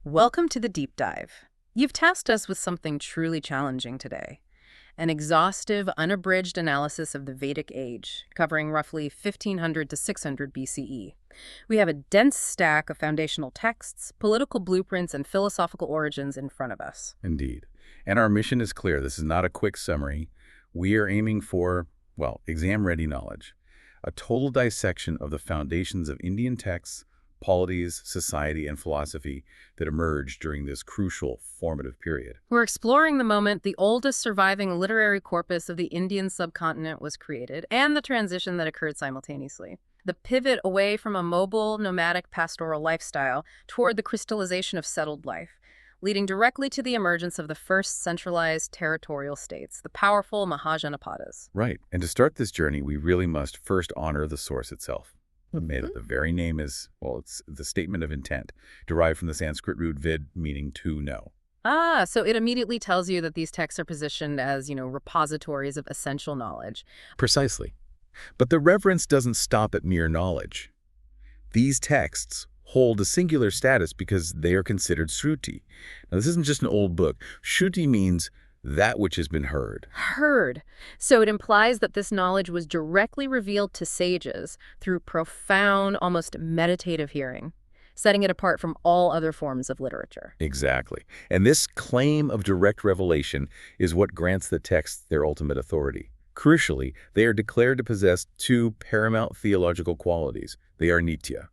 Welcome to the deep dive. You've tasked us with something truly challenging today. An exhaustive, unabridged analysis of the Vedic age, covering roughly 1500 to 600 BCE. We have a dense stack of foundational texts, political blueprints, and philosophical origins in front of us. Indeed. And our mission is clear. This is not a quick summary. We are aiming for, well, exam-ready knowledge. A total dissection of the foundations of Indian texts, polities, society, and philosophy that emerged during this crucial, formative period. We're exploring the moment the oldest surviving literary corpus of the Indian subcontinent was created, and the transition that occurred simultaneously. The pivot away from a mobile, nomadic pastoral lifestyle toward the crystallization of settled life, leading directly to the emergence of the first centralized territorial states, the powerful Mahajanapadas. Right. And to start this journey, we really must first honor the source itself. Made of the very name is, well, it's the statement of intent, derived from the Sanskrit root vid, meaning to know. So it immediately tells you that these texts are positioned as, repositories of essential knowledge. Precisely. But the reverence doesn't stop at mere knowledge. These texts hold a singular status because they are considered Shruti. Now, this isn't just an old book. Shruti means that which has been heard. Heard. So it implies that this knowledge was directly revealed to sages through profound, almost meditative hearing, setting it apart from all other forms of literature. Exactly. And this claim of direct revelation is what grants the texts their ultimate authority. Crucially, they are declared to possess two paramount theological qualities. They are nitya.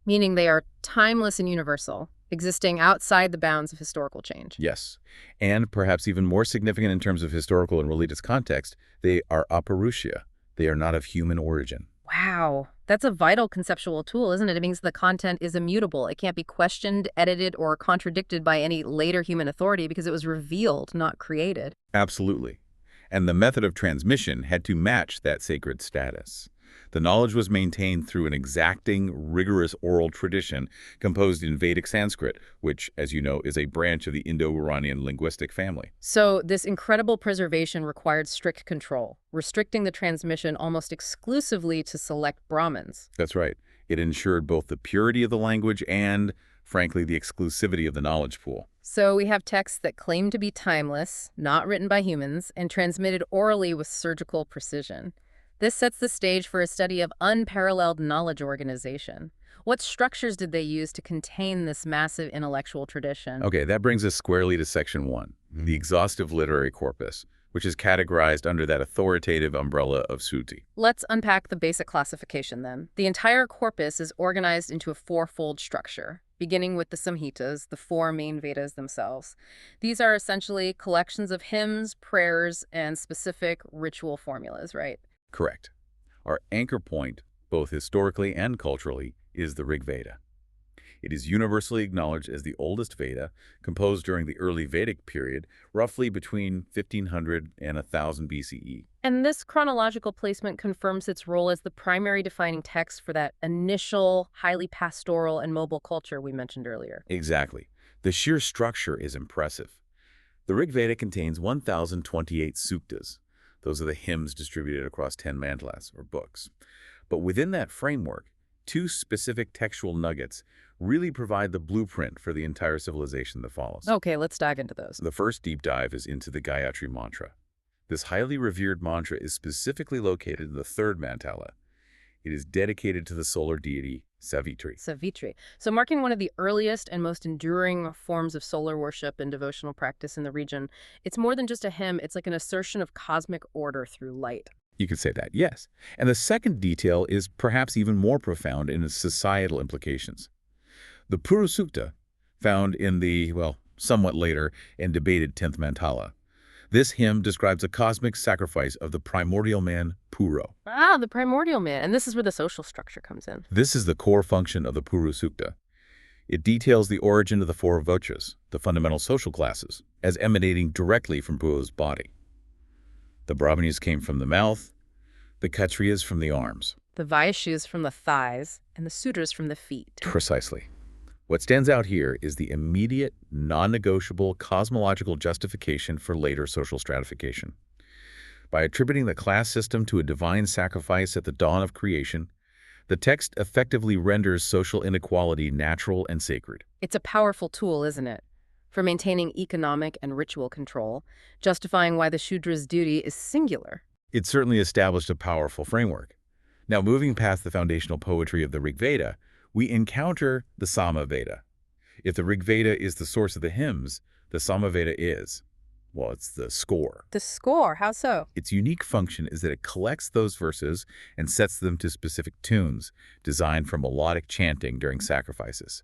Meaning they are timeless and universal, existing outside the bounds of historical change. Yes. And perhaps even more significant in terms of historical and religious context, they are aparushya. They are not of human origin. Wow, that's a vital conceptual tool, isn't it? It means the content is immutable. It can't be questioned, edited, or contradicted by any later human authority because it was revealed, not created. Absolutely. And the method of transmission had to match that sacred status. The knowledge was maintained through an exacting, rigorous oral tradition composed in Vedic Sanskrit, which, as you know, is a branch of the Indo-Iranian linguistic family. So this incredible preservation required strict control, restricting the transmission almost exclusively to select Brahmins. That's right. It ensured both the purity of the language and, frankly, the exclusivity of the knowledge pool. So we have texts that claim to be timeless, not written by humans, and transmitted orally with surgical precision. This sets the stage for a study of unparalleled knowledge organization. What structures did they use to contain this massive intellectual tradition? Okay, that brings us squarely to Section 1, the exhaustive literary corpus, which is categorized under that authoritative umbrella of Shruti. Let's unpack the basic classification then. The entire corpus is organized into a fourfold structure, beginning with the Samhitas, the four main Vedas themselves. These are essentially collections of hymns, prayers, and specific ritual formulas, right? Correct. Our anchor point, both historically and culturally, is the Rig Veda. It is universally acknowledged as the oldest Veda, composed during the early Vedic period, roughly between 1500 and 1000 BCE. And this chronological placement confirms its role as the primary defining text for that initial, highly pastoral and mobile culture we mentioned earlier. Exactly. The sheer structure is impressive. The Rig Veda contains 1028 suktas. Those are the hymns distributed across 10 mandalas, or books. But within that framework, two specific textual nuggets really provide the blueprint for the entire civilization that follows. Okay, let's dive into those. The first deep dive is into the Gayatri mantra. This highly revered mantra is specifically located in the third mandala. It is dedicated to the solar deity Savitri. Savitri. So marking one of the earliest and most enduring forms of solar worship and devotional practice in the region, it's more than just a hymn, it's like an assertion of cosmic order through light. You could say that, yes. And the second detail is perhaps even more profound in its societal implications. The Puru Sukta, found in the, well, somewhat later and debated 10th mandala. This hymn describes a cosmic sacrifice of the primordial man, Puro. Ah, the primordial man. And this is where the social structure comes in. This is the core function of the Puru Sukta. It details the origin of the four vochas, the fundamental social classes, as emanating directly from Puro's body. The Brahmanis came from the mouth, the Kshatriyas from the arms. The Vaishyas from the thighs, and the Sudras from the feet. Precisely. What stands out here is the immediate, non-negotiable cosmological justification for later social stratification. By attributing the class system to a divine sacrifice at the dawn of creation, The text effectively renders social inequality natural and sacred. It's a powerful tool, isn't it? For maintaining economic and ritual control, justifying why the Shudra's duty is singular. It certainly established a powerful framework. Now, moving past the foundational poetry of the Rig Veda, we encounter the Sama Veda. If the Rig Veda is the source of the hymns, the Sama Veda is, well, it's the score. The score, how so? Its unique function is that it collects those verses and sets them to specific tunes designed for melodic chanting during sacrifices.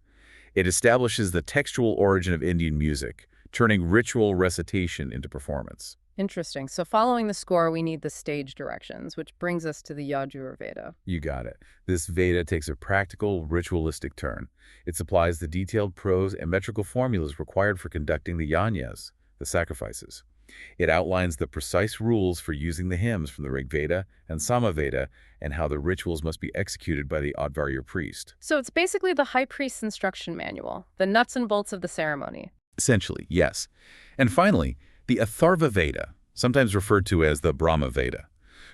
It establishes the textual origin of Indian music, turning ritual recitation into performance. Interesting. So following the score, we need the stage directions, which brings us to the Yajur Veda. You got it. This Veda takes a practical, ritualistic turn. It supplies the detailed prose and metrical formulas required for conducting the yajnas, the sacrifices. It outlines the precise rules for using the hymns from the Rig Veda and Sama Veda and how the rituals must be executed by the Advarya priest. So it's basically the high priest's instruction manual, the nuts and bolts of the ceremony. Essentially, yes. And finally, the Atharva Veda, sometimes referred to as the Brahma Veda.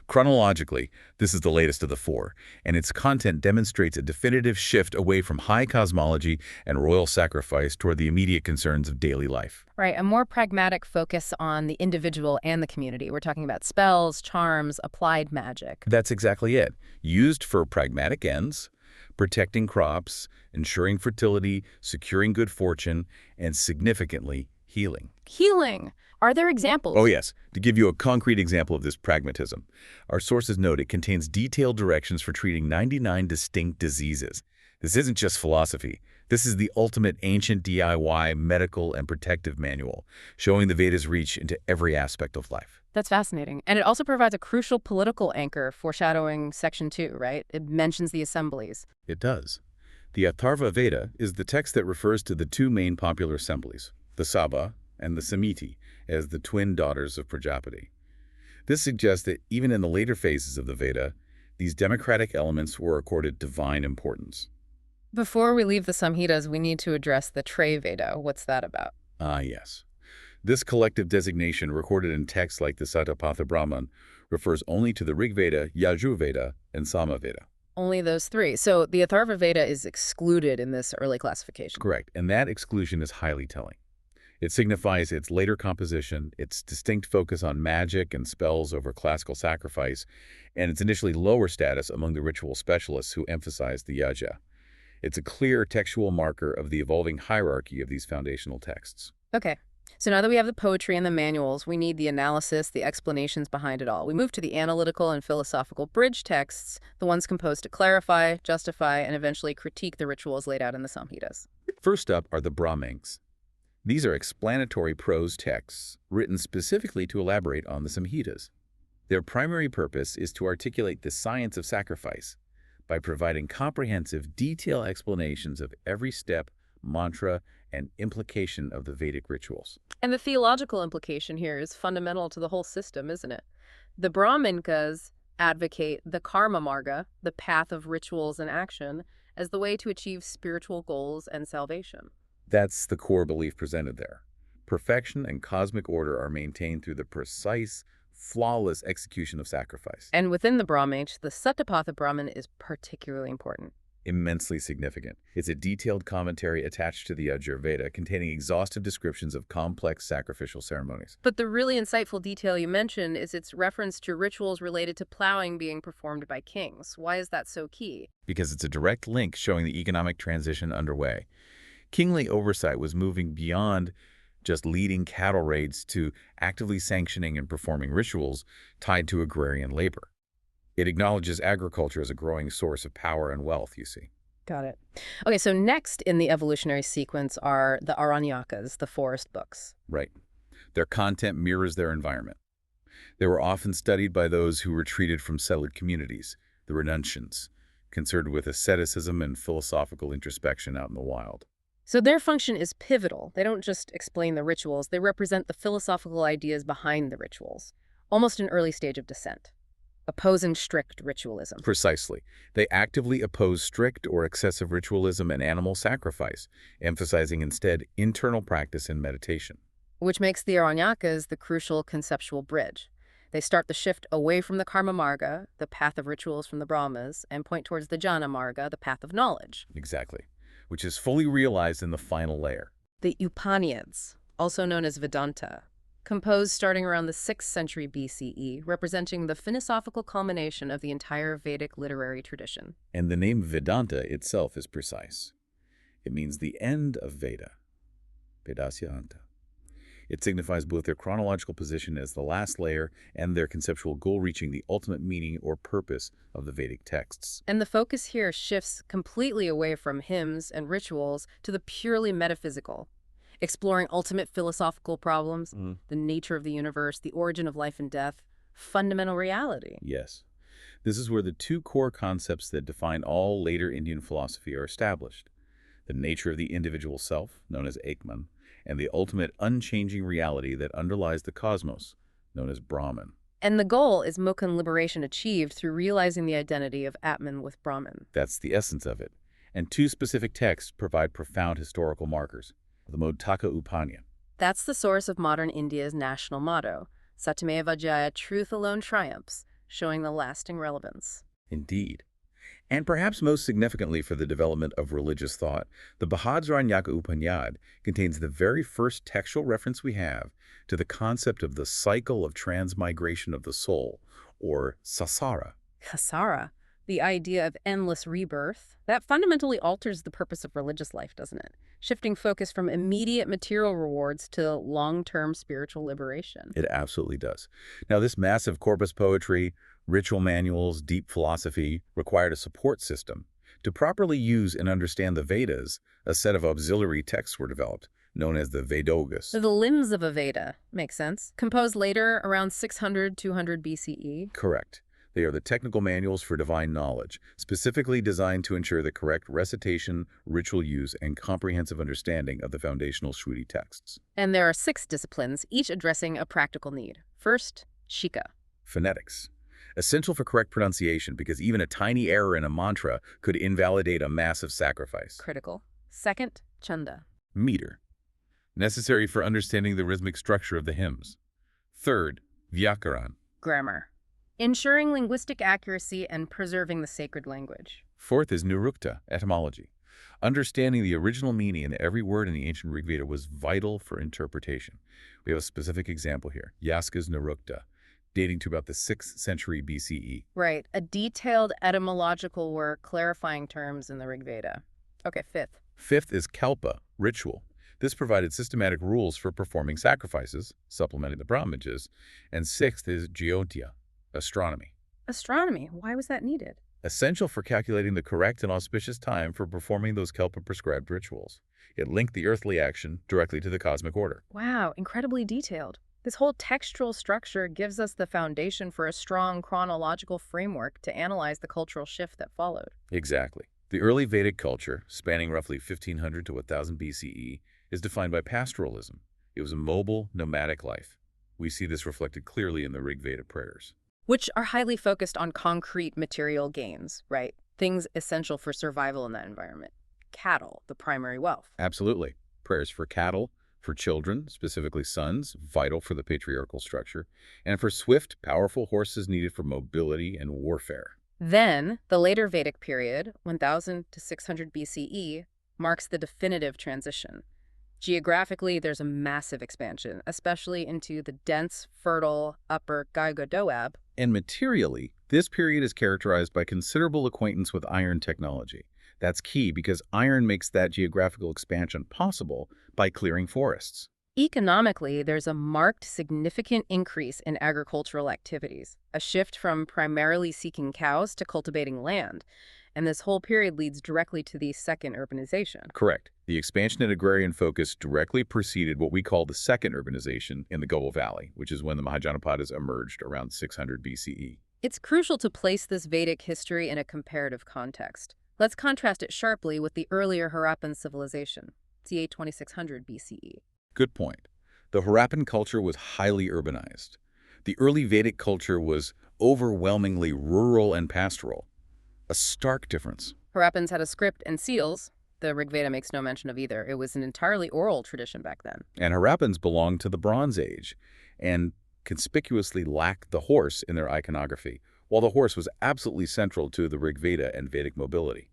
Chronologically, this is the latest of the four, and its content demonstrates a definitive shift away from high cosmology and royal sacrifice toward the immediate concerns of daily life. Right, a more pragmatic focus on the individual and the community. We're talking about spells, charms, applied magic. That's exactly it. Used for pragmatic ends, protecting crops, ensuring fertility, securing good fortune, and significantly, healing. Healing! Are there examples? Oh yes. To give you a concrete example of this pragmatism, our sources note it contains detailed directions for treating 99 distinct diseases. This isn't just philosophy. This is the ultimate ancient DIY medical and protective manual, showing the Veda's reach into every aspect of life. That's fascinating. And it also provides a crucial political anchor foreshadowing Section 2, right? It mentions the assemblies. It does. The Atharva Veda is the text that refers to the two main popular assemblies, the Sabha and the Samiti, as the twin daughters of Prajapati. This suggests that even in the later phases of the Veda, these democratic elements were accorded divine importance. Before we leave the Samhitas, we need to address the Trey Veda. What's that about? Ah, yes. This collective designation recorded in texts like the Satapatha Brahman refers only to the Rig Veda, Yajur Veda, and Sama Veda. Only those three. So the Atharva Veda is excluded in this early classification. Correct, and that exclusion is highly telling. It signifies its later composition, its distinct focus on magic and spells over classical sacrifice, and its initially lower status among the ritual specialists who emphasized the yaja. It's a clear textual marker of the evolving hierarchy of these foundational texts. Okay. So now that we have the poetry and the manuals, we need the analysis, the explanations behind it all. We move to the analytical and philosophical bridge texts, the ones composed to clarify, justify, and eventually critique the rituals laid out in the Samhitas. First up are the Brahmangs. These are explanatory prose texts written specifically to elaborate on the Samhitas. Their primary purpose is to articulate the science of sacrifice by providing comprehensive, detailed explanations of every step, mantra, and implication of the Vedic rituals. And the theological implication here is fundamental to the whole system, isn't it? The Brahminkas advocate the karma marga, the path of rituals and action, as the way to achieve spiritual goals and salvation. That's the core belief presented there. Perfection and cosmic order are maintained through the precise, flawless execution of sacrifice. And within the Brahmach, the Satapatha Brahman is particularly important. Immensely significant. It's a detailed commentary attached to the Yajur Veda containing exhaustive descriptions of complex sacrificial ceremonies. But the really insightful detail you mentioned is its reference to rituals related to plowing being performed by kings. Why is that so key? Because it's a direct link showing the economic transition underway. Kingly oversight was moving beyond just leading cattle raids to actively sanctioning and performing rituals tied to agrarian labor. It acknowledges agriculture as a growing source of power and wealth, you see. Got it. Okay, so next in the evolutionary sequence are the Aranyakas, the forest books. Right. Their content mirrors their environment. They were often studied by those who retreated from settled communities, the renunciants, concerned with asceticism and philosophical introspection out in the wild. So their function is pivotal. They don't just explain the rituals, they represent the philosophical ideas behind the rituals, almost an early stage of dissent, opposing strict ritualism. Precisely. They actively oppose strict or excessive ritualism and animal sacrifice, emphasizing instead internal practice and meditation. Which makes the Aranyakas the crucial conceptual bridge. They start the shift away from the karma marga, the path of rituals from the Brahmas, and point towards the jnana marga, the path of knowledge. Exactly. Which is fully realized in the final layer. The Upanishads, also known as Vedanta, composed starting around the 6th century BCE, representing the philosophical culmination of the entire Vedic literary tradition. And the name Vedanta itself is precise. It means the end of Veda, Vedasya Anta. It signifies both their chronological position as the last layer and their conceptual goal, reaching the ultimate meaning or purpose of the Vedic texts. And the focus here shifts completely away from hymns and rituals to the purely metaphysical, exploring ultimate philosophical problems, the nature of the universe, the origin of life and death, fundamental reality. Yes. This is where the two core concepts that define all later Indian philosophy are established. The nature of the individual self, known as Atman, and the ultimate unchanging reality that underlies the cosmos, known as Brahman. And the goal is Moksha liberation achieved through realizing the identity of Atman with Brahman. That's the essence of it. And two specific texts provide profound historical markers. The Mudaka Upanya. That's the source of modern India's national motto, Satyameva Jaya, truth alone triumphs, showing the lasting relevance. Indeed. And perhaps most significantly for the development of religious thought, the Bahadranjaka Upanyad contains the very first textual reference we have to the concept of the cycle of transmigration of the soul, or sasara. Khasara, the idea of endless rebirth, that fundamentally alters the purpose of religious life, doesn't it? Shifting focus from immediate material rewards to long-term spiritual liberation. It absolutely does. Now, this massive corpus poetry, ritual manuals, deep philosophy required a support system. To properly use and understand the Vedas, a set of auxiliary texts were developed, known as the Vedogas. The limbs of a Veda, makes sense. Composed later, around 600-200 BCE. Correct. They are the technical manuals for divine knowledge, specifically designed to ensure the correct recitation, ritual use, and comprehensive understanding of the foundational Shruti texts. And there are 6 disciplines, each addressing a practical need. First, Shika. Phonetics. Essential for correct pronunciation because even a tiny error in a mantra could invalidate a massive sacrifice. Critical. Second, Chanda. Meter. Necessary for understanding the rhythmic structure of the hymns. Third, Vyakaran. Grammar. Ensuring linguistic accuracy and preserving the sacred language. Fourth is Nirukta, etymology. Understanding the original meaning in every word in the ancient Rig Veda was vital for interpretation. We have a specific example here, Yaska's Nirukta, dating to about the 6th century BCE. Right, a detailed etymological work clarifying terms in the Rig Veda. Okay, fifth. Fifth is Kalpa, ritual. This provided systematic rules for performing sacrifices, supplementing the Brahmajas. And sixth is Jyotia, astronomy. Astronomy, why was that needed? Essential for calculating the correct and auspicious time for performing those Kalpa-prescribed rituals. It linked the earthly action directly to the cosmic order. Wow, incredibly detailed. This whole textual structure gives us the foundation for a strong chronological framework to analyze the cultural shift that followed. Exactly. The early Vedic culture, spanning roughly 1500 to 1000 BCE, is defined by pastoralism. It was a mobile, nomadic life. We see this reflected clearly in the Rig Veda prayers. Which are highly focused on concrete material gains, right? Things essential for survival in that environment. Cattle, the primary wealth. Absolutely. Prayers for cattle, for children, specifically sons, vital for the patriarchal structure, and for swift, powerful horses needed for mobility and warfare. Then, the later Vedic period, 1000 to 600 BCE, marks the definitive transition. Geographically, there's a massive expansion, especially into the dense, fertile upper Gaiga Doab. And materially, this period is characterized by considerable acquaintance with iron technology. That's key because iron makes that geographical expansion possible by clearing forests. Economically, there's a marked, significant increase in agricultural activities, a shift from primarily seeking cows to cultivating land. And this whole period leads directly to the second urbanization. Correct. The expansion and agrarian focus directly preceded what we call the second urbanization in the Goa Valley, which is when the Mahajanapadas emerged around 600 BCE. It's crucial to place this Vedic history in a comparative context. Let's contrast it sharply with the earlier Harappan civilization, ca. 2600 BCE. Good point. The Harappan culture was highly urbanized. The early Vedic culture was overwhelmingly rural and pastoral. A stark difference. Harappans had a script and seals. The Rig Veda makes no mention of either. It was an entirely oral tradition back then. And Harappans belonged to the Bronze Age. And conspicuously lacked the horse in their iconography, while the horse was absolutely central to the Rig Veda and Vedic mobility.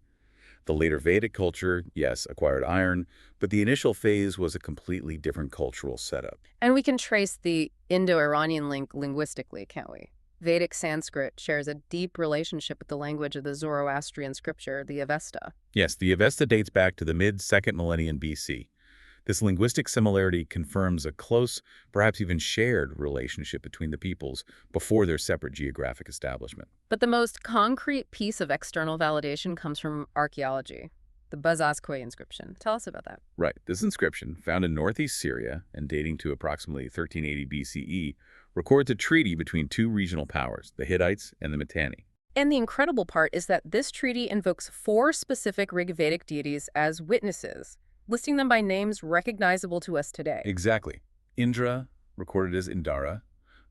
The later Vedic culture, yes, acquired iron, but the initial phase was a completely different cultural setup. And we can trace the Indo-Iranian link linguistically, can't we? Vedic Sanskrit shares a deep relationship with the language of the Zoroastrian scripture, the Avesta. Yes, the Avesta dates back to the mid-2nd millennium BC. This linguistic similarity confirms a close, perhaps even shared relationship between the peoples before their separate geographic establishment. But the most concrete piece of external validation comes from archaeology, the Bazazkoi inscription. Tell us about that. Right. This inscription, found in northeast Syria and dating to approximately 1380 BCE, records a treaty between two regional powers, the Hittites and the Mitanni. And the incredible part is that this treaty invokes 4 specific Rig Vedic deities as witnesses, listing them by names recognizable to us today. Exactly. Indra, recorded as Indara,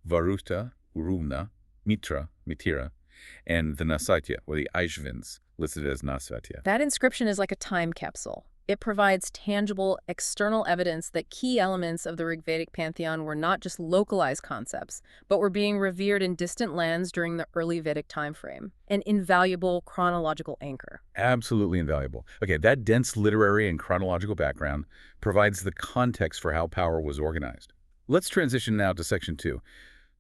Varuta, Urumna, Mitra, Mitira, and the Nasatya, or the Aishvins, listed as Nasatya. That inscription is like a time capsule. It provides tangible, external evidence that key elements of the Rig Vedic pantheon were not just localized concepts, but were being revered in distant lands during the early Vedic timeframe, an invaluable chronological anchor. Absolutely invaluable. Okay, that dense literary and chronological background provides the context for how power was organized. Let's transition now to Section 2,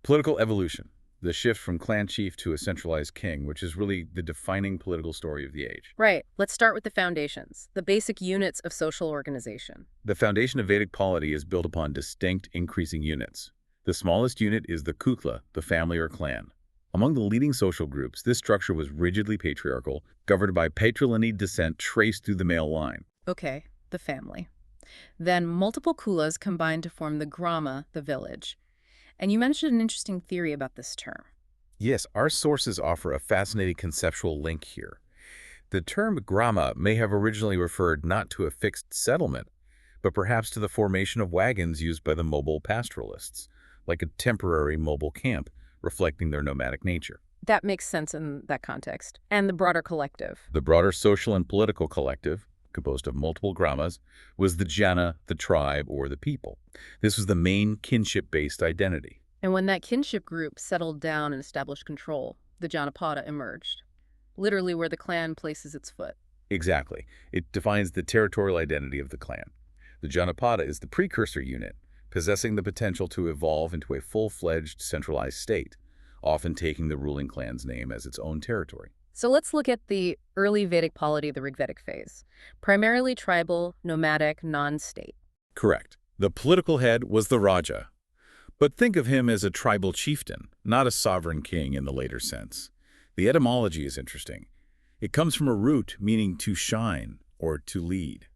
political evolution. The shift from clan chief to a centralized king, which is really the defining political story of the age. Right. Let's start with the foundations, the basic units of social organization. The foundation of Vedic polity is built upon distinct, increasing units. The smallest unit is the kukla, the family or clan. Among the leading social groups, this structure was rigidly patriarchal, governed by patrilineal descent traced through the male line. Okay, the family. Then multiple kulas combine to form the grama, the village. And you mentioned an interesting theory about this term. Yes, our sources offer a fascinating conceptual link here. The term grama may have originally referred not to a fixed settlement, but perhaps to the formation of wagons used by the mobile pastoralists, like a temporary mobile camp, reflecting their nomadic nature. That makes sense in that context. And the broader collective. The broader social and political collective, composed of multiple gramas, was the jana, the tribe, or the people. This was the main kinship-based identity. And when that kinship group settled down and established control, the Janapada emerged, literally where the clan places its foot. Exactly. It defines the territorial identity of the clan. The Janapada is the precursor unit, possessing the potential to evolve into a full-fledged centralized state, often taking the ruling clan's name as its own territory. So let's look at the early Vedic polity, the Rigvedic phase. Primarily tribal, nomadic, non-state. Correct. The political head was the Raja. But think of him as a tribal chieftain, not a sovereign king in the later sense. The etymology is interesting. It comes from a root meaning to shine or to lead.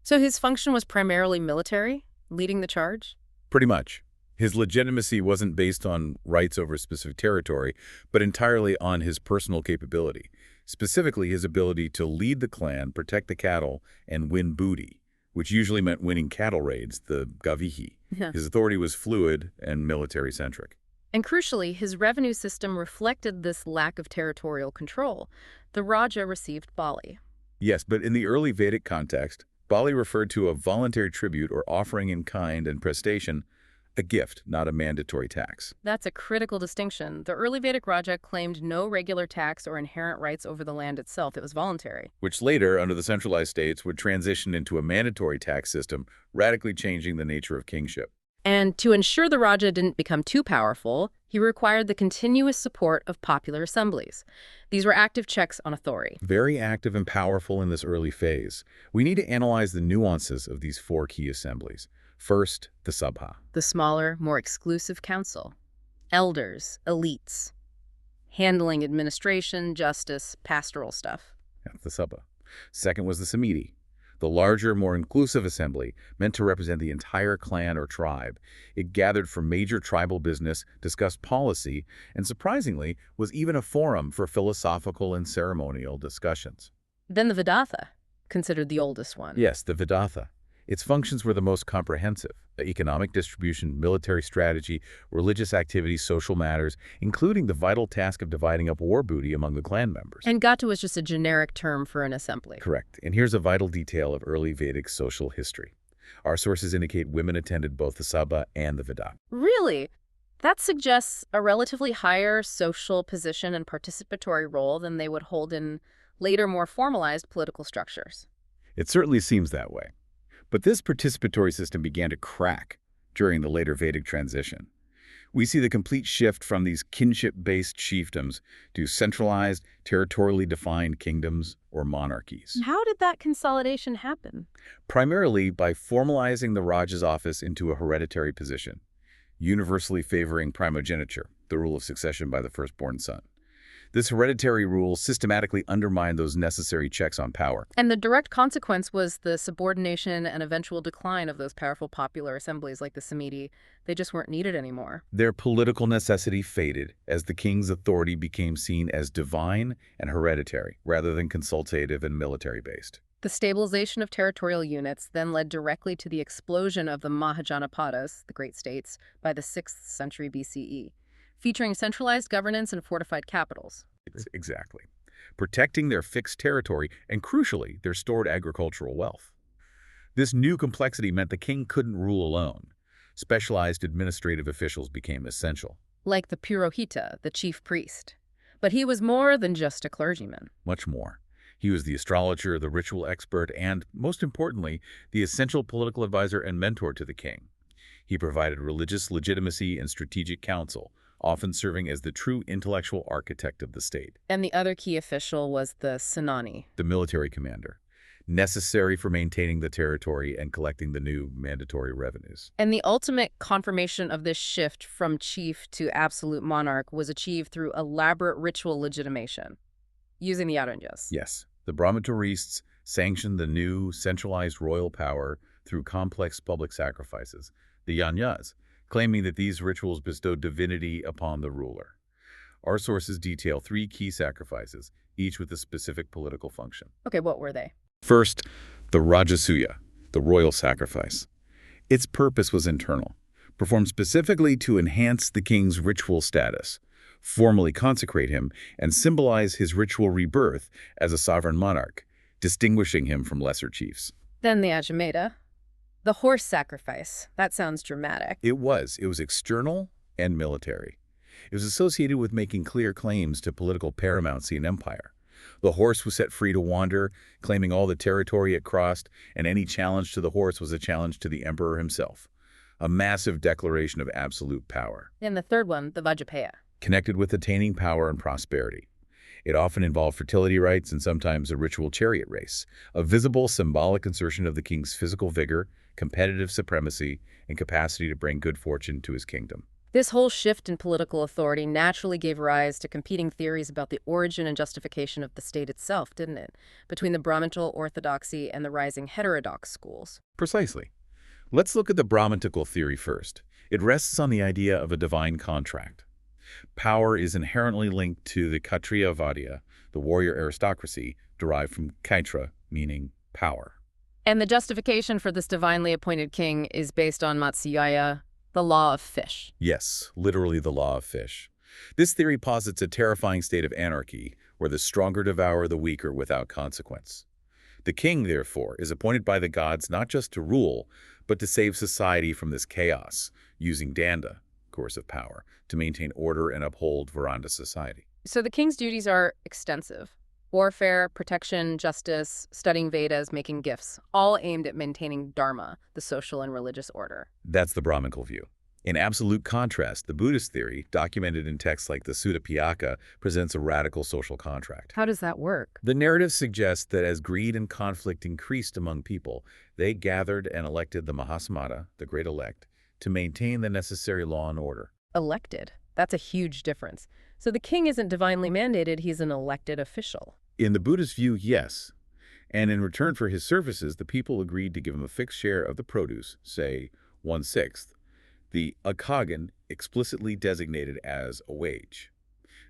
So his function was primarily military, leading the charge? Pretty much. His legitimacy wasn't based on rights over specific territory, but entirely on his personal capability, specifically his ability to lead the clan, protect the cattle, and win booty, which usually meant winning cattle raids, the gavihi. Yeah. His authority was fluid and military-centric. And crucially, his revenue system reflected this lack of territorial control. The Raja received Bali. Yes, but in the early Vedic context, Bali referred to a voluntary tribute or offering in kind and prestation, a gift, not a mandatory tax. That's a critical distinction. The early Vedic Raja claimed no regular tax or inherent rights over the land itself. It was voluntary. Which later, under the centralized states, would transition into a mandatory tax system, radically changing the nature of kingship. And to ensure the Raja didn't become too powerful, he required the continuous support of popular assemblies. These were active checks on authority. Very active and powerful in this early phase. We need to analyze the nuances of these 4 key assemblies. First, the Sabha. The smaller, more exclusive council. Elders, elites. Handling administration, justice, pastoral stuff. That's the Sabha. Second was the Samiti. The larger, more inclusive assembly, meant to represent the entire clan or tribe. It gathered for major tribal business, discussed policy, and surprisingly, was even a forum for philosophical and ceremonial discussions. Then the Vedatha, considered the oldest one. Yes, the Vedatha. Its functions were the most comprehensive: economic distribution, military strategy, religious activities, social matters, including the vital task of dividing up war booty among the clan members. And Gata was just a generic term for an assembly. Correct. And here's a vital detail of early Vedic social history. Our sources indicate women attended both the Sabha and the Veda. Really? That suggests a relatively higher social position and participatory role than they would hold in later, more formalized political structures. It certainly seems that way. But this participatory system began to crack during the later Vedic transition. We see the complete shift from these kinship-based chiefdoms to centralized, territorially defined kingdoms or monarchies, How did that consolidation happen? primarily by formalizing the Raja's office into a hereditary position, universally favoring primogeniture, the rule of succession by the firstborn son. This hereditary rule systematically undermined those necessary checks on power. And the direct consequence was the subordination and eventual decline of those powerful popular assemblies like the Samiti. They just weren't needed anymore. Their political necessity faded as the king's authority became seen as divine and hereditary, rather than consultative and military-based. The stabilization of territorial units then led directly to the explosion of the Mahajanapadas, the great states, by the 6th century BCE, featuring centralized governance and fortified capitals. Exactly. Protecting their fixed territory and, crucially, their stored agricultural wealth. This new complexity meant the king couldn't rule alone. Specialized administrative officials became essential. Like the Purohita, the chief priest. But he was more than just a clergyman. Much more. He was the astrologer, the ritual expert, and, most importantly, the essential political advisor and mentor to the king. He provided religious legitimacy and strategic counsel, often serving as the true intellectual architect of the state. And the other key official was the Senani. The military commander, necessary for maintaining the territory and collecting the new mandatory revenues. And the ultimate confirmation of this shift from chief to absolute monarch was achieved through elaborate ritual legitimation, using the Aranjas. Yes, the Brahmatoristes sanctioned the new centralized royal power through complex public sacrifices, the Yajnas, claiming that these rituals bestowed divinity upon the ruler. Our sources detail 3 key sacrifices, each with a specific political function. Okay, what were they? First, the Rajasuya, the royal sacrifice. Its purpose was internal, performed specifically to enhance the king's ritual status, formally consecrate him, and symbolize his ritual rebirth as a sovereign monarch, distinguishing him from lesser chiefs. Then the Ajameda. The horse sacrifice. That sounds dramatic. It was external and military. It was associated with making clear claims to political paramountcy and empire. The horse was set free to wander, claiming all the territory it crossed, and any challenge to the horse was a challenge to the emperor himself. A massive declaration of absolute power. And the third one, the Vajapaya. Connected with attaining power and prosperity. It often involved fertility rites and sometimes a ritual chariot race, a visible symbolic insertion of the king's physical vigor, competitive supremacy, and capacity to bring good fortune to his kingdom. This whole shift in political authority naturally gave rise to competing theories about the origin and justification of the state itself, didn't it? Between the Brahmanical orthodoxy and the rising heterodox schools. Precisely. Let's look at the Brahmanical theory first. It rests on the idea of a divine contract. Power is inherently linked to the Kshatriya Vadya, the warrior aristocracy, derived from Kaitra, meaning power. And the justification for this divinely appointed king is based on Matsyaya, the law of fish. Yes, literally the law of fish. This theory posits a terrifying state of anarchy, where the stronger devour the weaker without consequence. The king, therefore, is appointed by the gods not just to rule, but to save society from this chaos, using danda, coercive power, to maintain order and uphold Varanda society. So the king's duties are extensive. Warfare, protection, justice, studying Vedas, making gifts, all aimed at maintaining dharma, the social and religious order. That's the Brahmanical view. In absolute contrast, the Buddhist theory, documented in texts like the Sutta Pitaka, presents a radical social contract. How does that work? The narrative suggests that as greed and conflict increased among people, they gathered and elected the Mahasamada, the great elect, to maintain the necessary law and order. Elected. That's a huge difference. So the king isn't divinely mandated, he's an elected official. In the Buddhist view, yes. And in return for his services, the people agreed to give him a fixed share of the produce, say 1/6, the akagan explicitly designated as a wage.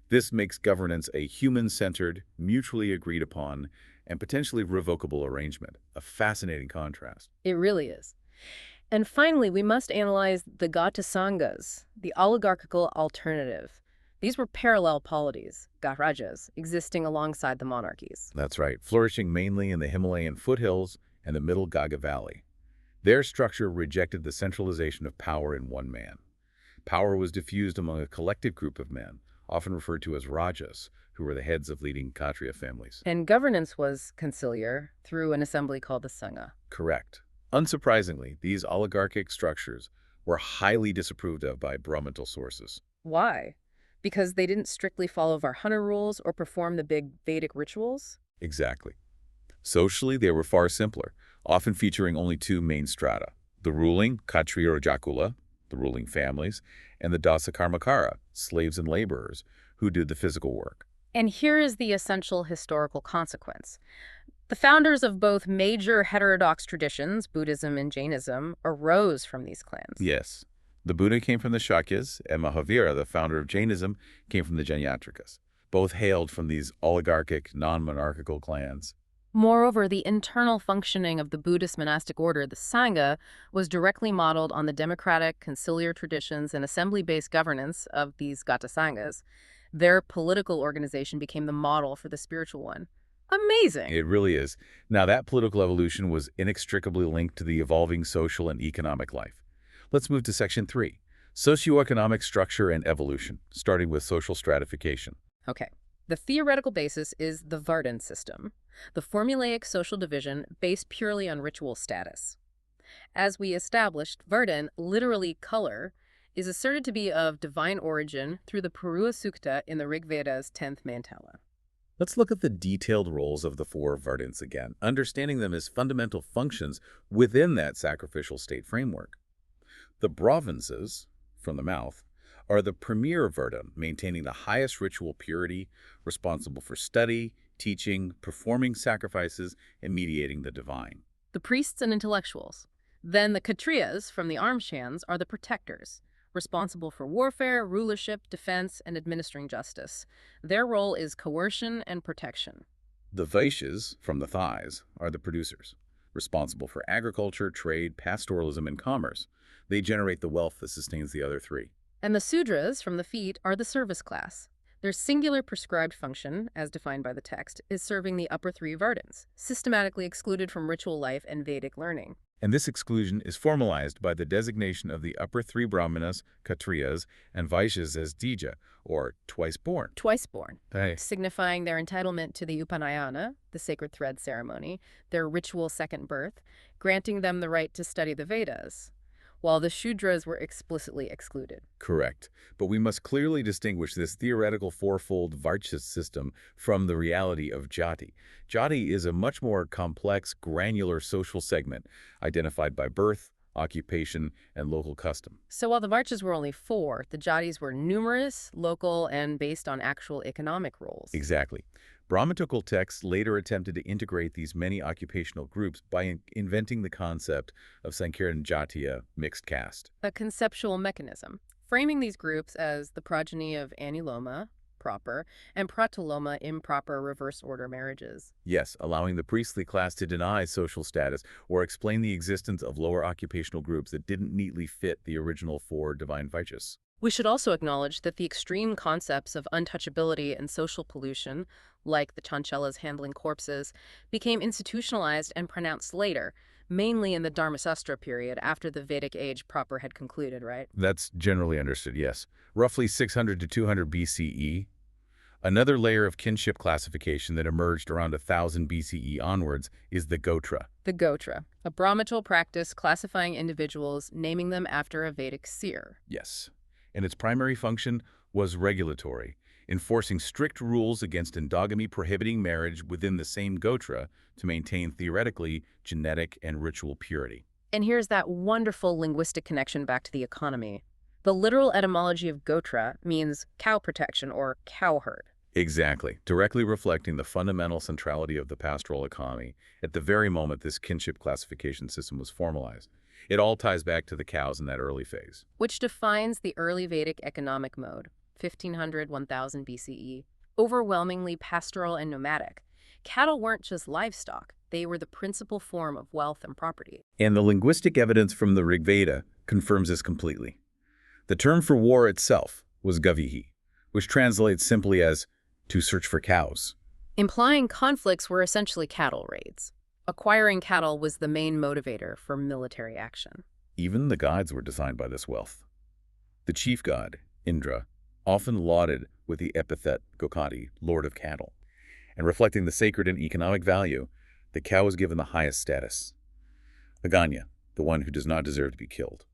This makes governance a human-centered, mutually agreed upon, and potentially revocable arrangement, a fascinating contrast. It really is. And finally, we must analyze the Gata Sanghas, the oligarchical alternative. These were parallel polities, Gahrajas, existing alongside the monarchies. That's right, flourishing mainly in the Himalayan foothills and the middle Gaga Valley. Their structure rejected the centralization of power in one man. Power was diffused among a collective group of men, often referred to as rajas, who were the heads of leading Kshatriya families. And governance was conciliar through an assembly called the Sangha. Correct. Unsurprisingly, these oligarchic structures were highly disapproved of by Brahmanical sources. Why? Because they didn't strictly follow Varhana rules or perform the big Vedic rituals? Exactly. Socially, they were far simpler, often featuring only two main strata: the ruling Kshatriya or Jakula, the ruling families, and the Dasa Karmakara, slaves and laborers, who did the physical work. And here is the essential historical consequence. The founders of both major heterodox traditions, Buddhism and Jainism, arose from these clans. Yes, the Buddha came from the Shakyas, and Mahavira, the founder of Jainism, came from the Janayatrikas. Both hailed from these oligarchic, non-monarchical clans. Moreover, the internal functioning of the Buddhist monastic order, the Sangha, was directly modeled on the democratic, conciliar traditions and assembly-based governance of these Gata Sanghas. Their political organization became the model for the spiritual one. Amazing! It really is. Now, that political evolution was inextricably linked to the evolving social and economic life. Let's move to Section 3, Socioeconomic Structure and Evolution, starting with social stratification. Okay. The theoretical basis is the Vardan system, the formulaic social division based purely on ritual status. As we established, Vardan, literally color, is asserted to be of divine origin through the Purva Sukta in the Rig Veda's 10th mandala. Let's look at the detailed roles of the four Vardans again, understanding them as fundamental functions within that sacrificial state framework. The Brahmansas, from the mouth, are the premier Vardan, maintaining the highest ritual purity, responsible for study, teaching, performing sacrifices, and mediating the divine. The priests and intellectuals. Then the Kshatriyas, from the arms hands, are the protectors, responsible for warfare, rulership, defense, and administering justice. Their role is coercion and protection. The Vaishyas, from the thighs, are the producers, responsible for agriculture, trade, pastoralism, and commerce. They generate the wealth that sustains the other three. And the Sudras, from the feet, are the service class. Their singular prescribed function, as defined by the text, is serving the upper three Vardans, systematically excluded from ritual life and Vedic learning. And this exclusion is formalized by the designation of the upper three Brahmanas, Kshatriyas, and Vaishyas as Dija, or twice-born. Twice-born, Hey. signifying their entitlement to the Upanayana, the sacred thread ceremony, their ritual second birth, granting them the right to study the Vedas, while the Shudras were explicitly excluded. Correct. But we must clearly distinguish this theoretical fourfold Varchas system from the reality of Jati. Jati is a much more complex, granular social segment, identified by birth, occupation, and local custom. So while the Varchas were only four, the Jatis were numerous, local, and based on actual economic roles. Exactly. Brahmanical texts later attempted to integrate these many occupational groups by inventing the concept of Sankirtan Jatiya, mixed caste. A conceptual mechanism, framing these groups as the progeny of Anuloma, proper, and Pratuloma, improper reverse-order marriages. Yes, allowing the priestly class to deny social status or explain the existence of lower occupational groups that didn't neatly fit the original four divine Vaishyas. We should also acknowledge that the extreme concepts of untouchability and social pollution, like the Chanchalas handling corpses, became institutionalized and pronounced later, mainly in the Dharmasastra period after the Vedic age proper had concluded, right? That's generally understood, yes. Roughly 600 to 200 BCE. Another layer of kinship classification that emerged around 1000 BCE onwards is the Gotra. The Gotra, a Brahmanical practice classifying individuals, naming them after a Vedic seer. Yes. And its primary function was regulatory, enforcing strict rules against endogamy prohibiting marriage within the same Gotra to maintain theoretically genetic and ritual purity. And here's that wonderful linguistic connection back to the economy. The literal etymology of Gotra means cow protection or cowherd. Exactly, directly reflecting the fundamental centrality of the pastoral economy at the very moment this kinship classification system was formalized. It all ties back to the cows in that early phase. Which defines the early Vedic economic mode, 1500–1000 BCE, overwhelmingly pastoral and nomadic. Cattle weren't just livestock, they were the principal form of wealth and property. And the linguistic evidence from the Rig Veda confirms this completely. The term for war itself was gavihi, which translates simply as to search for cows. Implying conflicts were essentially cattle raids. Acquiring cattle was the main motivator for military action. Even the guides were designed by this wealth. The chief god, Indra, often lauded with the epithet Gokati, Lord of Cattle, and reflecting the sacred and economic value, the cow was given the highest status. Aganya, the one who does not deserve to be killed.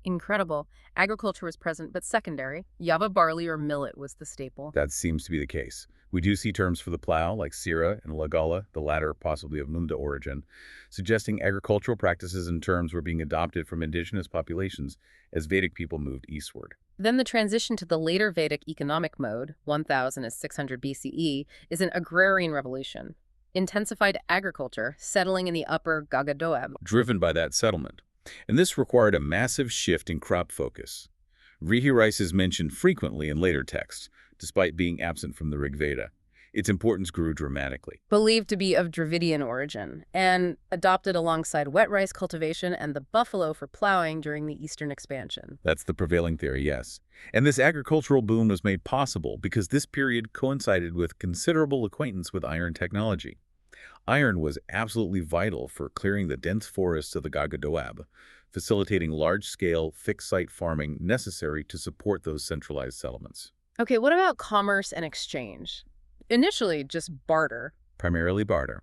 Incredible. Agriculture was present, but secondary. Yava barley or millet was the staple. That seems to be the case. We do see terms for the plow like Sira and Lagala, the latter possibly of Munda origin, suggesting agricultural practices and terms were being adopted from indigenous populations as Vedic people moved eastward. Then the transition to the later Vedic economic mode, 1600 BCE, is an agrarian revolution. Intensified agriculture, settling in the upper Gagadoab. Driven by that settlement. And this required a massive shift in crop focus. Rihi rice is mentioned frequently in later texts, despite being absent from the Rig Veda. Its importance grew dramatically. Believed to be of Dravidian origin, and adopted alongside wet rice cultivation and the buffalo for plowing during the Eastern expansion. That's the prevailing theory, yes. And this agricultural boom was made possible because this period coincided with considerable acquaintance with iron technology. Iron was absolutely vital for clearing the dense forests of the Gagadoab, facilitating large-scale, fixed-site farming necessary to support those centralized settlements. Okay, what about commerce and exchange? Initially, just barter. Primarily barter.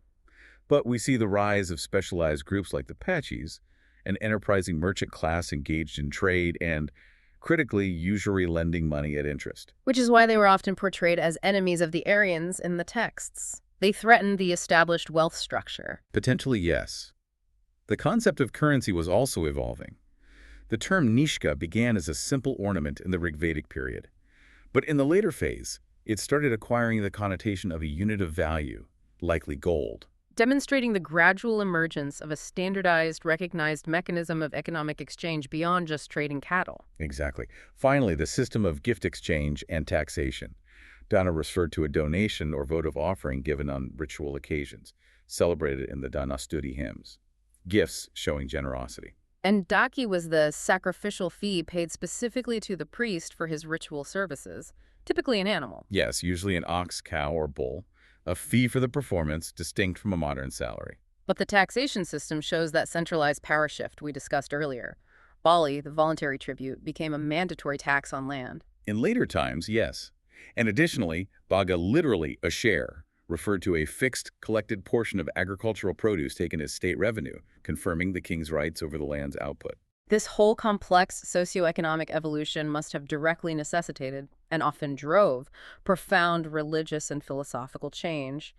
But we see the rise of specialized groups like the Pachis, an enterprising merchant class engaged in trade and, critically, usury lending money at interest. Which is why they were often portrayed as enemies of the Aryans in the texts. They threatened the established wealth structure. Potentially, yes. The concept of currency was also evolving. The term nishka began as a simple ornament in the Rigvedic period. But in the later phase, it started acquiring the connotation of a unit of value, likely gold. Demonstrating the gradual emergence of a standardized, recognized mechanism of economic exchange beyond just trading cattle. Exactly. Finally, the system of gift exchange and taxation. Dana referred to a donation or votive offering given on ritual occasions, celebrated in the Dana Stuti hymns. Gifts showing generosity. And daki was the sacrificial fee paid specifically to the priest for his ritual services, typically an animal. Yes, usually an ox, cow, or bull. A fee for the performance, distinct from a modern salary. But the taxation system shows that centralized power shift we discussed earlier. Bali, the voluntary tribute, became a mandatory tax on land. In later times, yes. And additionally, baga, literally a share, referred to a fixed, collected portion of agricultural produce taken as state revenue, confirming the king's rights over the land's output. This whole complex socioeconomic evolution must have directly necessitated, and often drove, profound religious and philosophical change.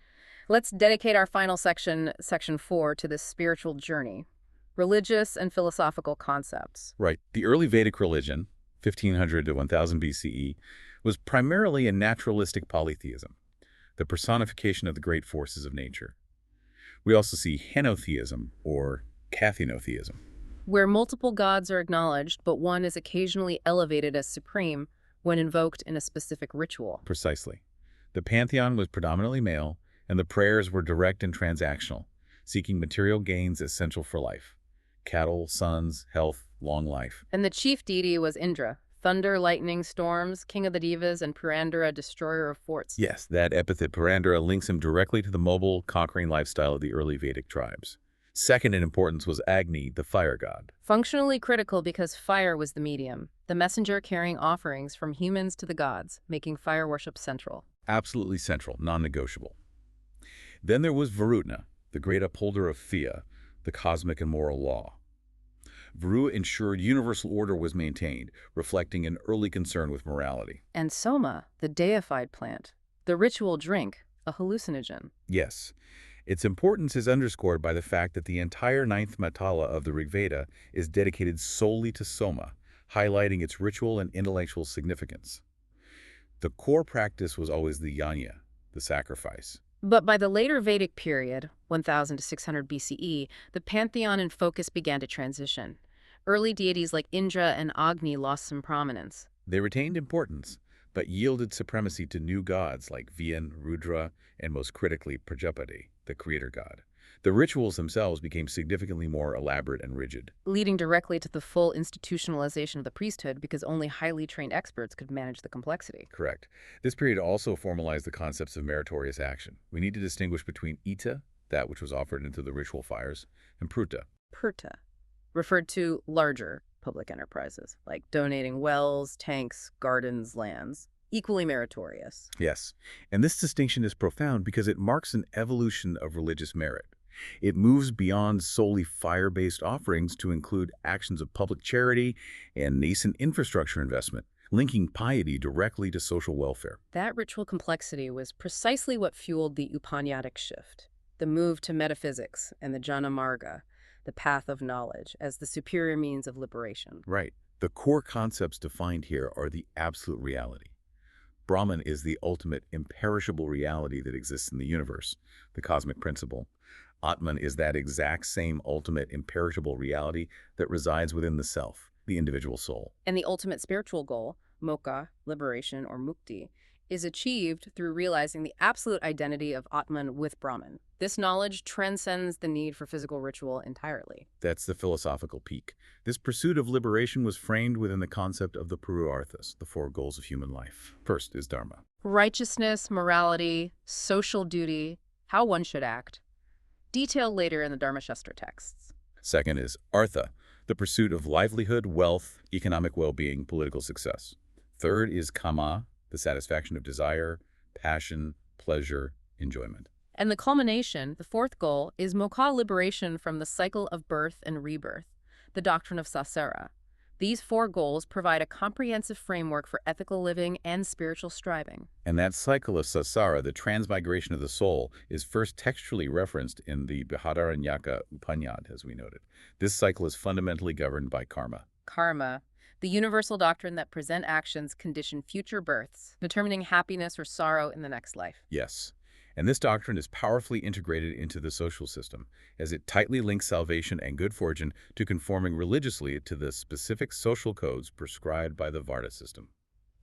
Let's dedicate our final section, Section 4, to this spiritual journey. Religious and philosophical concepts. Right. The early Vedic religion, 1500 to 1000 BCE, was primarily a naturalistic polytheism, the personification of the great forces of nature. We also see henotheism, or kathenotheism, where multiple gods are acknowledged, but one is occasionally elevated as supreme when invoked in a specific ritual. Precisely. The pantheon was predominantly male, and the prayers were direct and transactional, seeking material gains essential for life. Cattle, sons, health, long life. And the chief deity was Indra, thunder, lightning, storms, king of the devas, and Purandara, destroyer of forts. Yes, that epithet Purandara links him directly to the mobile, conquering lifestyle of the early Vedic tribes. Second in importance was Agni, the fire god. Functionally critical because fire was the medium, the messenger carrying offerings from humans to the gods, making fire worship central. Absolutely central, non-negotiable. Then there was Varuna, the great upholder of Thea, the cosmic and moral law. Varu ensured universal order was maintained, reflecting an early concern with morality. And Soma, the deified plant, the ritual drink, a hallucinogen. Yes. Its importance is underscored by the fact that the entire ninth Matala of the Rigveda is dedicated solely to Soma, highlighting its ritual and intellectual significance. The core practice was always the yajna, the sacrifice. But by the later Vedic period, 1000 to 600 BCE, the pantheon and focus began to transition. Early deities like Indra and Agni lost some prominence. They retained importance, but yielded supremacy to new gods like Vyan, Rudra, and most critically Prajapati, the creator god. The rituals themselves became significantly more elaborate and rigid, leading directly to the full institutionalization of the priesthood because only highly trained experts could manage the complexity. Correct. This period also formalized the concepts of meritorious action. We need to distinguish between ita, that which was offered into the ritual fires, and pruta. Purta, referred to larger, public enterprises, like donating wells, tanks, gardens, lands. Equally meritorious. Yes, and this distinction is profound because it marks an evolution of religious merit. It moves beyond solely fire-based offerings to include actions of public charity and nascent infrastructure investment, linking piety directly to social welfare. That ritual complexity was precisely what fueled the Upanyatic shift, the move to metaphysics and the jnana marga, the path of knowledge, as the superior means of liberation. Right. The core concepts defined here are the absolute reality. Brahman is the ultimate imperishable reality that exists in the universe, the cosmic principle. Atman is that exact same ultimate imperishable reality that resides within the self, the individual soul. And the ultimate spiritual goal, moksha, liberation, or mukti, is achieved through realizing the absolute identity of Atman with Brahman. This knowledge transcends the need for physical ritual entirely. That's the philosophical peak. This pursuit of liberation was framed within the concept of the Purusharthas, the four goals of human life. First is Dharma. Righteousness, morality, social duty, how one should act. Detailed later in the Dharmashastra texts. Second is Artha, the pursuit of livelihood, wealth, economic well-being, political success. Third is Kama, the satisfaction of desire, passion, pleasure, enjoyment. And the culmination, the fourth goal, is moksha, liberation from the cycle of birth and rebirth, the doctrine of samsara. These four goals provide a comprehensive framework for ethical living and spiritual striving. And that cycle of samsara, the transmigration of the soul, is first textually referenced in the Brihadaranyaka Upanishad, as we noted. This cycle is fundamentally governed by karma. Karma, the universal doctrine that present actions condition future births, determining happiness or sorrow in the next life. Yes. And this doctrine is powerfully integrated into the social system, as it tightly links salvation and good fortune to conforming religiously to the specific social codes prescribed by the Varna system.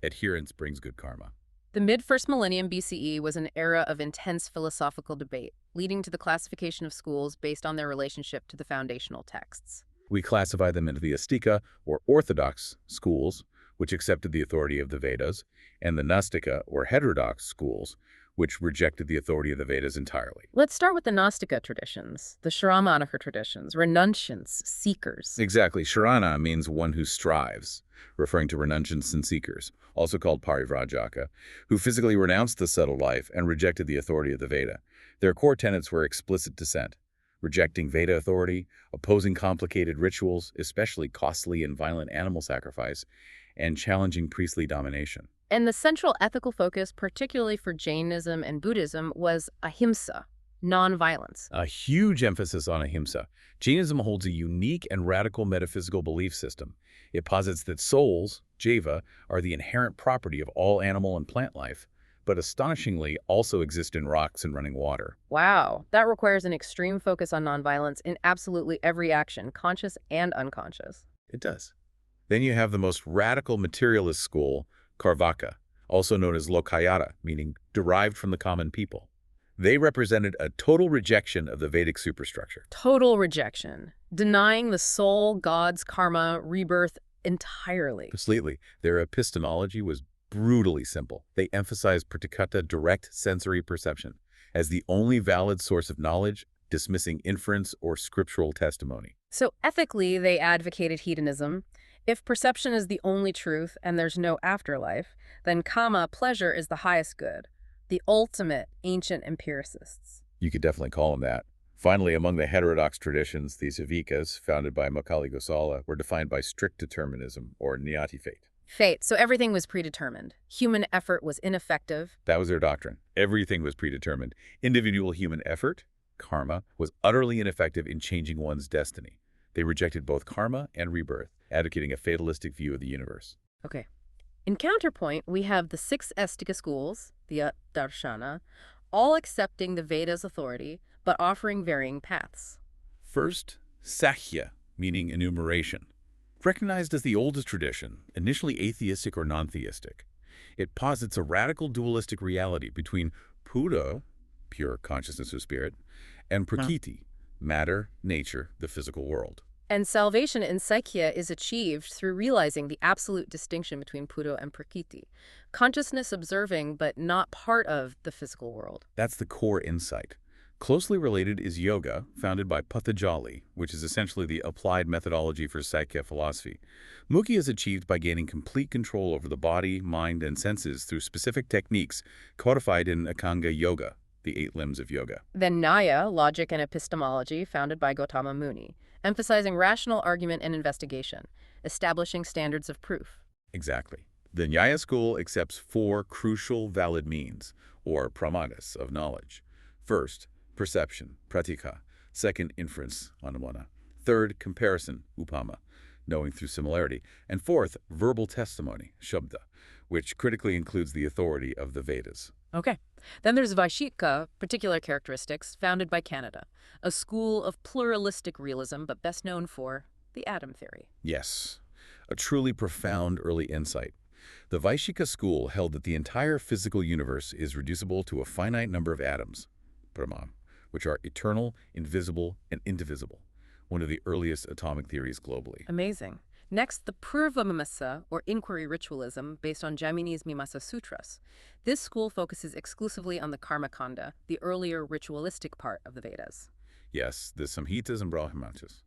Adherence brings good karma. The mid-first millennium BCE was an era of intense philosophical debate, leading to the classification of schools based on their relationship to the foundational texts. We classify them into the Astika, or orthodox, schools, which accepted the authority of the Vedas, and the Nastika, or heterodox, schools, which rejected the authority of the Vedas entirely. Let's start with the Gnostica traditions, the Shramanaka traditions, renunciants, seekers. Exactly. Sharana means one who strives, referring to renunciants and seekers, also called parivrajaka, who physically renounced the settled life and rejected the authority of the Veda. Their core tenets were explicit dissent, rejecting Veda authority, opposing complicated rituals, especially costly and violent animal sacrifice, and challenging priestly domination. And the central ethical focus, particularly for Jainism and Buddhism, was ahimsa, nonviolence. A huge emphasis on ahimsa. Jainism holds a unique and radical metaphysical belief system. It posits that souls, jiva, are the inherent property of all animal and plant life, but astonishingly also exist in rocks and running water. Wow, that requires an extreme focus on nonviolence in absolutely every action, conscious and unconscious. It does. Then you have the most radical materialist school, Karvaka, also known as Lokayata, meaning derived from the common people. They represented a total rejection of the Vedic superstructure. Total rejection, denying the soul, God's karma, rebirth entirely. Completely. Their epistemology was brutally simple. They emphasized pratikata, direct sensory perception, as the only valid source of knowledge, dismissing inference or scriptural testimony. So ethically, they advocated hedonism. If perception is the only truth and there's no afterlife, then kama, pleasure, is the highest good, the ultimate ancient empiricists. You could definitely call them that. Finally, among the heterodox traditions, the Savikas, founded by Makali Gosala, were defined by strict determinism, or niyati fate. Fate, so everything was predetermined. Human effort was ineffective. That was their doctrine. Everything was predetermined. Individual human effort, karma, was utterly ineffective in changing one's destiny. They rejected both karma and rebirth, advocating a fatalistic view of the universe. Okay. In counterpoint, we have the six Astika schools, the Darshana, all accepting the Veda's authority, but offering varying paths. First, Sakhya, meaning enumeration. Recognized as the oldest tradition, initially atheistic or non-theistic, it posits a radical dualistic reality between Pura, pure consciousness of spirit, and Prakriti, matter, nature, the physical world. And salvation in Sakhya is achieved through realizing the absolute distinction between Pura and Prakriti, consciousness observing but not part of the physical world. That's the core insight. Closely related is yoga, founded by Patanjali, which is essentially the applied methodology for Sakya philosophy. Mukhi is achieved by gaining complete control over the body, mind, and senses through specific techniques codified in Akanga Yoga, the 8 limbs of yoga. Then Nyaya, logic and epistemology, founded by Gautama Muni, emphasizing rational argument and investigation, establishing standards of proof. Exactly. The Nyaya school accepts 4 crucial valid means, or pramanas, of knowledge. First, perception, pratika. Second, inference, anumana. Third, comparison, upama, knowing through similarity. And fourth, verbal testimony, shabda, which critically includes the authority of the Vedas. Okay. Then there's Vaishika, particular characteristics, founded by Canada, a school of pluralistic realism, but best known for the atom theory. Yes, a truly profound early insight. The Vaishika school held that the entire physical universe is reducible to a finite number of atoms, Brahman, which are eternal, invisible, and indivisible, one of the earliest atomic theories globally. Amazing. Next, the Purvamimasa, or inquiry ritualism, based on Jaimini's Mimamsa Sutras. This school focuses exclusively on the Karma Kanda, the earlier ritualistic part of the Vedas. Yes, the Samhitas and Brahmanas.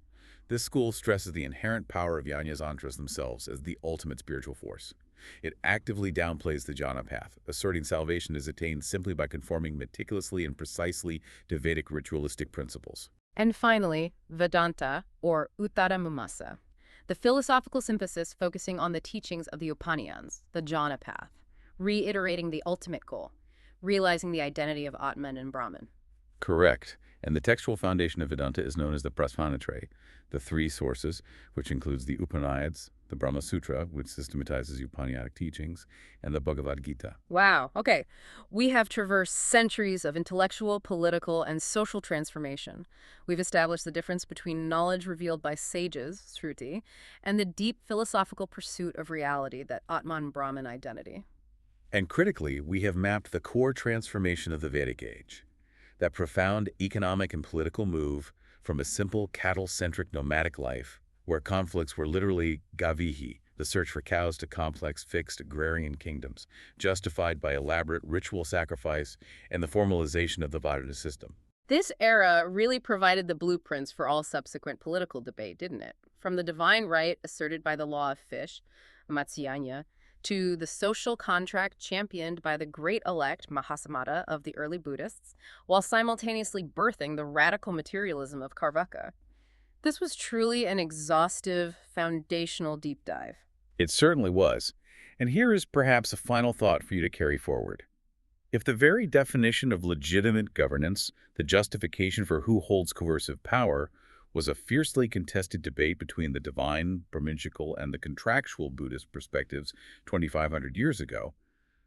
This school stresses the inherent power of Yajnaantras themselves as the ultimate spiritual force. It actively downplays the jhana path, asserting salvation is attained simply by conforming meticulously and precisely to Vedic ritualistic principles. And finally, Vedanta, or Uttaramimamsa, the philosophical synthesis focusing on the teachings of the Upanishads, the jhana path, reiterating the ultimate goal, realizing the identity of Atman and Brahman. Correct. And the textual foundation of Vedanta is known as the Prasthanatraya, the 3 sources, which includes the Upanishads, the Brahma Sutra, which systematizes Upanishadic teachings, and the Bhagavad Gita. Wow. Okay. We have traversed centuries of intellectual, political, and social transformation. We've established the difference between knowledge revealed by sages, Shruti, and the deep philosophical pursuit of reality, that Atman Brahman identity. And critically, we have mapped the core transformation of the Vedic age, that profound economic and political move from a simple cattle-centric nomadic life, where conflicts were literally gavihi, the search for cows, to complex fixed agrarian kingdoms, justified by elaborate ritual sacrifice and the formalization of the Varna system. This era really provided the blueprints for all subsequent political debate, didn't it? From the divine right asserted by the law of fish, Matsyanya, to the social contract championed by the great elect Mahasamada of the early Buddhists, while simultaneously birthing the radical materialism of Carvaka. This was truly an exhaustive, foundational deep dive. It certainly was. And here is perhaps a final thought for you to carry forward. If the very definition of legitimate governance, the justification for who holds coercive power, was a fiercely contested debate between the divine, Brahminical, and the contractual Buddhist perspectives 2,500 years ago,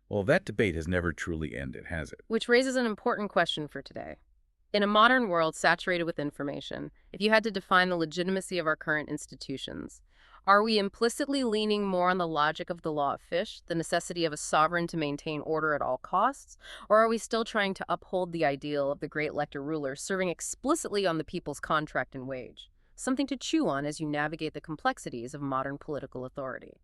well, that debate has never truly ended, has it? Which raises an important question for today. In a modern world saturated with information, if you had to define the legitimacy of our current institutions, are we implicitly leaning more on the logic of the law of fish, the necessity of a sovereign to maintain order at all costs, or are we still trying to uphold the ideal of the great lector ruler serving explicitly on the people's contract and wage? Something to chew on as you navigate the complexities of modern political authority.